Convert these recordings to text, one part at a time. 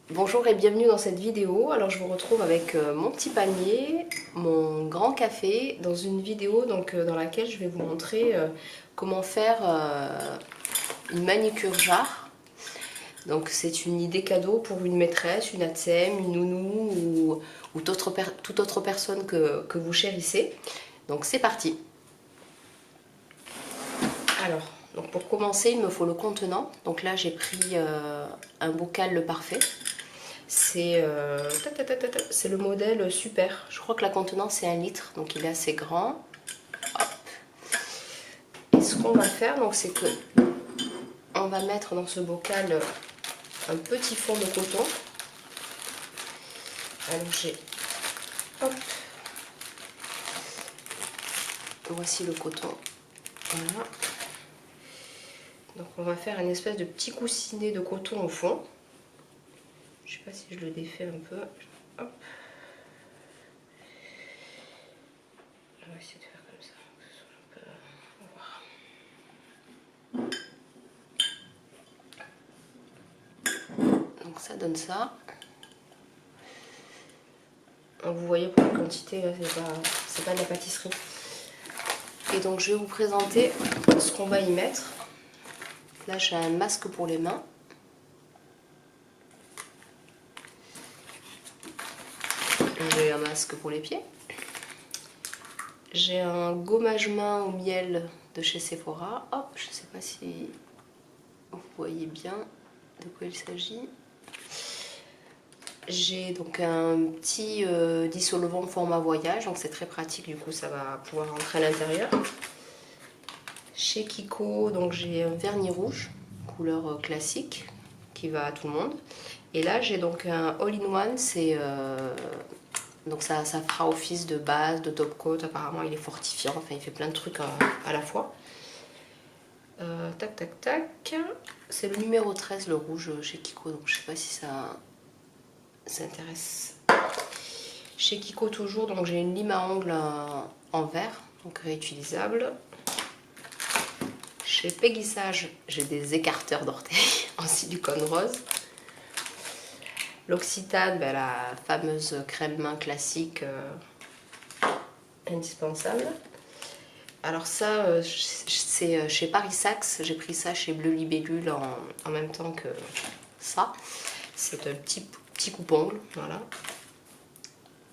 Bonjour et bienvenue dans cette vidéo. Alors je vous retrouve avec mon petit panier, mon grand café dans une vidéo dans laquelle je vais vous montrer comment faire une manicure jarre. Donc c'est une idée cadeau pour une maîtresse, une ATSEM, une nounou ou toute autre personne que vous chérissez. Donc c'est parti. Alors, donc pour commencer il me faut le contenant. Donc là j'ai pris un bocal Le Parfait. C'est le modèle Super. Je crois que la contenance c'est 1 litre, donc il est assez grand. Hop. Et ce qu'on va faire, c'est que on va mettre dans ce bocal un petit fond de coton. Alors j'ai, hop, voici le coton. Voilà. Donc on va faire une espèce de petit coussinet de coton au fond. Je sais pas si je le défais un peu. Hop. Je vais essayer de faire comme ça. Donc ça donne ça. Donc vous voyez pour la quantité, c'est pas de la pâtisserie. Et donc je vais vous présenter ce qu'on va y mettre. Là j'ai un masque pour les mains. J'ai un masque pour les pieds. J'ai un gommage main au miel de chez Sephora. Hop, je sais pas si vous voyez bien de quoi il s'agit. J'ai donc un petit dissolvant format voyage, donc c'est très pratique, du coup ça va pouvoir rentrer à l'intérieur. Chez Kiko, donc j'ai un vernis rouge, couleur classique, qui va à tout le monde. Et là j'ai donc un all-in-one, donc ça fera office de base, de top coat, apparemment il est fortifiant, enfin il fait plein de trucs à la fois. Tac tac tac, c'est le numéro 13 le rouge chez Kiko, donc je sais pas si ça intéresse. Chez Kiko toujours, donc j'ai une lime à ongles en verre, donc réutilisable. Chez Peggy Sage, j'ai des écarteurs d'orteils en silicone rose. L'Occitane, la fameuse crème main classique indispensable. Alors ça, c'est chez Paris Saxe, j'ai pris ça chez Bleu Libellule en même temps que ça. C'est un petit coupe-ongle, voilà.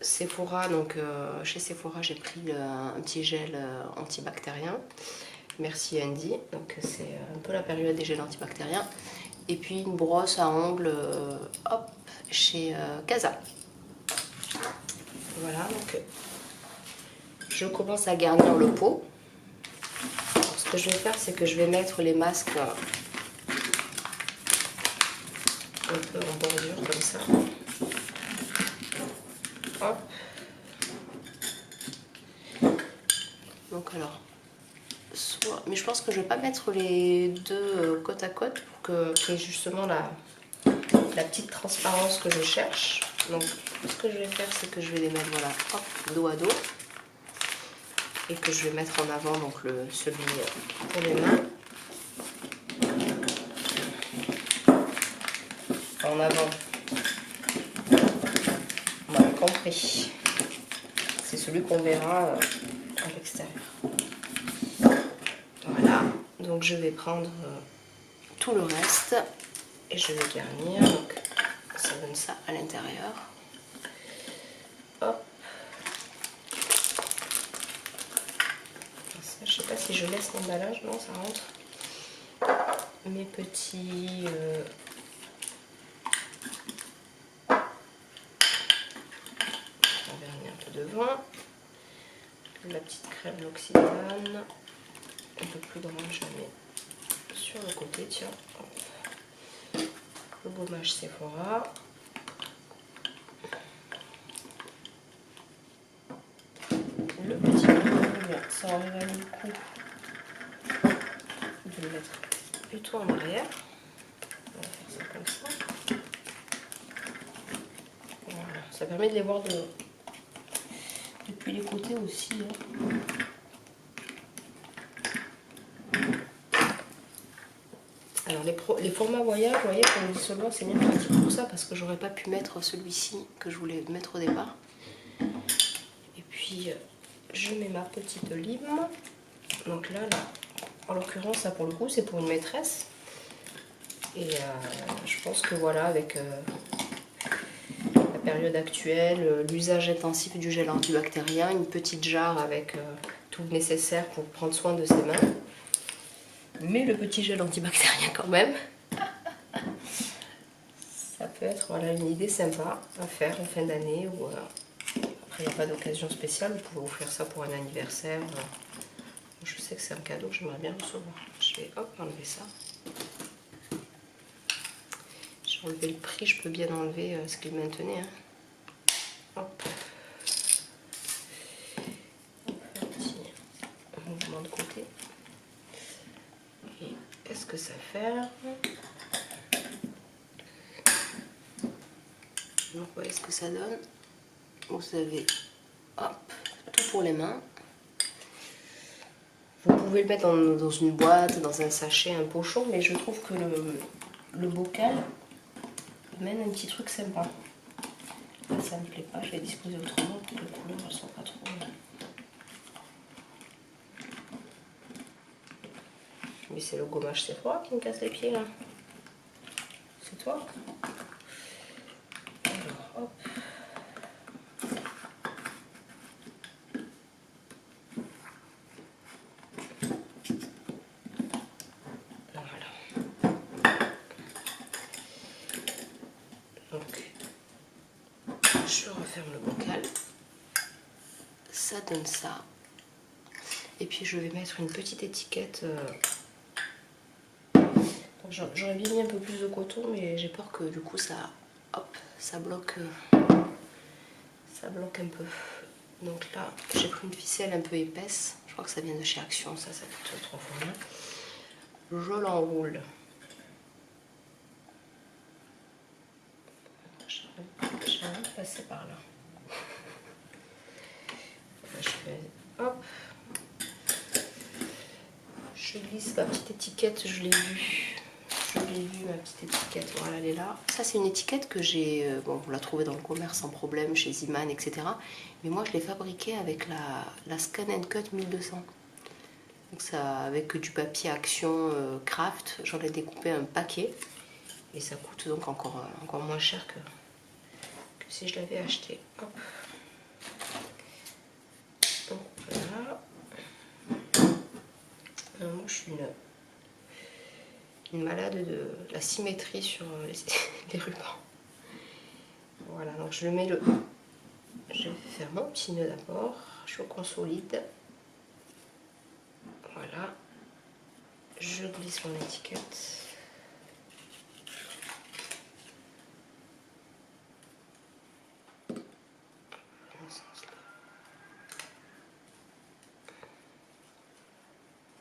Sephora, donc chez Sephora j'ai pris un petit gel antibactérien. Merci Andy, donc c'est un peu la période des gels antibactériens. Et puis une brosse à ongles, hop, chez Casa. Voilà, donc je commence à garnir le pot. Alors, ce que je vais faire, c'est que je vais mettre les masques un peu en bordure comme ça. Hop. Donc alors, mais je pense que je ne vais pas mettre les deux côte à côte pour qu'il y ait justement la petite transparence que je cherche. Donc ce que je vais faire, c'est que je vais les mettre, voilà, hop, dos à dos. Et que je vais mettre en avant donc celui pour les mains. En avant, on a compris. C'est celui qu'on verra à l'extérieur. Voilà, donc je vais prendre tout le reste et je vais garnir. Donc ça donne ça à l'intérieur. Hop. Ça, je sais pas si je laisse l'emballage, non, ça rentre. Mes petits vernis un peu devant. La petite crème l'Occitane. Un peu plus grande, je la mets sur le côté, tiens. Le gommage Sephora. Le petit rouge, ça aurait valu le coup de le mettre plutôt en arrière. On va faire ça comme ça. Voilà. Ça permet de les voir depuis les côtés aussi. Alors les formats voyage, vous voyez, pour le dissolvant, c'est bien pratique pour ça parce que j'aurais pas pu mettre celui-ci que je voulais mettre au départ. Et puis je mets ma petite lime. Donc là, en l'occurrence, ça pour le coup, c'est pour une maîtresse. Et je pense que voilà, avec la période actuelle, l'usage intensif du gel antibactérien, une petite jarre avec tout le nécessaire pour prendre soin de ses mains. Mais le petit gel antibactérien quand même. Ça peut être voilà, une idée sympa à faire en fin d'année. Ou après, il n'y a pas d'occasion spéciale, vous pouvez offrir ça pour un anniversaire. Je sais que c'est un cadeau que j'aimerais bien recevoir. Je vais hop, enlever ça. J'ai enlevé le prix, je peux bien enlever ce qu'il maintenait. Hein. Hop. Un petit mouvement de côté. Et est-ce que ça ferme? Donc vous voyez ce que ça donne. Vous avez hop, tout pour les mains. Vous pouvez le mettre dans une boîte, dans un sachet, un pochon, mais je trouve que le bocal mène un petit truc sympa. Là, ça ne me plaît pas, je vais disposer autrement pour que les couleurs ne soient pas trop... Mais c'est le gommage Sephora qui me casse les pieds là. C'est toi? Alors, hop. Je referme le bocal, ça donne ça, et puis je vais mettre une petite étiquette. J'aurais bien mis un peu plus de coton, mais j'ai peur que du coup ça, hop, ça bloque un peu. Donc là, j'ai pris une ficelle un peu épaisse, je crois que ça vient de chez Action, ça coûte 3 fois moins. Je l'enroule. J'arrive à passer par là. Je fais hop. Je glisse ma petite étiquette, je l'ai vue. Ma petite étiquette, voilà, elle est là. Ça, c'est une étiquette que j'ai, bon, vous la trouvez dans le commerce sans problème, chez Ziman, etc. Mais moi, je l'ai fabriquée avec la Scan & Cut 1200. Donc ça, avec du papier Action Craft, j'en ai découpé un paquet. Et ça coûte donc encore moins cher que si je l'avais acheté. Hop. Donc voilà. Alors, moi, je suis une malade de la symétrie sur les rubans. Voilà, donc je vais faire mon petit nœud d'abord, je consolide. Voilà, je glisse mon étiquette.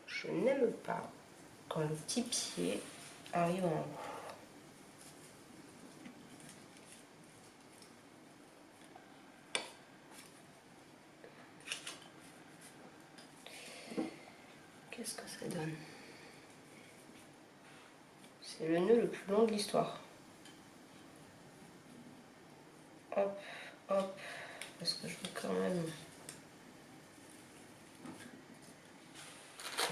Je n'aime pas quand le petit pied arrive en haut. Qu'est-ce que ça donne? C'est le nœud le plus long de l'histoire. Hop, hop, parce que je veux quand même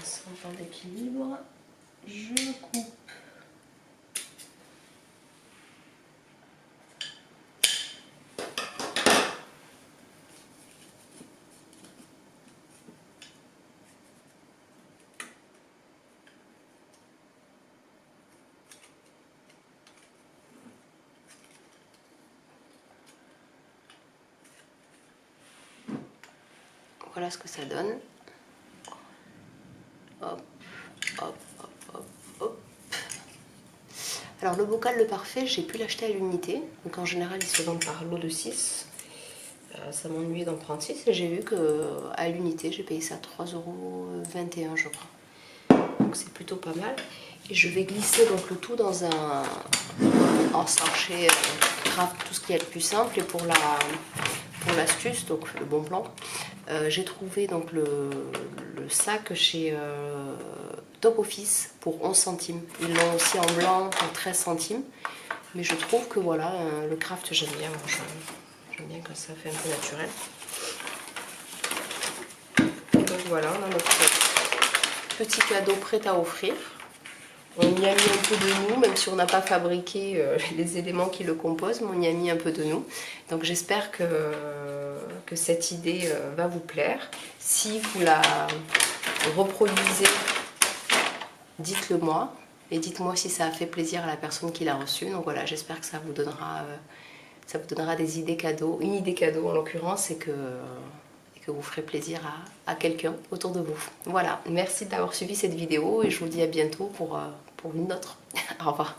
un semblant d'équilibre. Je coupe. Voilà ce que ça donne. Hop, hop, hop, hop, hop. Alors le bocal Le Parfait, j'ai pu l'acheter à l'unité. Donc en général, il se vend par lot de 6. Ça m'ennuyait d'en prendre 6 et j'ai vu qu'à l'unité, j'ai payé ça 3,21 € je crois. Donc c'est plutôt pas mal. Et je vais glisser donc le tout dans un sachet craft, tout ce qui est le plus simple. Et pour pour l'astuce, donc le bon plan, j'ai trouvé donc le sac chez Top Office pour 11 centimes. Ils l'ont aussi en blanc pour 13 centimes. Mais je trouve que voilà, le craft j'aime bien. J'aime bien quand ça fait un peu naturel. Donc voilà, on a notre petit cadeau prêt à offrir. On y a mis un peu de nous, même si on n'a pas fabriqué les éléments qui le composent, mais on y a mis un peu de nous. Donc j'espère que cette idée va vous plaire. Si vous la reproduisez, dites-le moi. Et dites-moi si ça a fait plaisir à la personne qui l'a reçu. Donc voilà, j'espère que ça vous donnera des idées cadeaux, une idée cadeau en l'occurrence, et que vous ferez plaisir à quelqu'un autour de vous. Voilà, merci d'avoir suivi cette vidéo et je vous dis à bientôt pour une autre. Au revoir.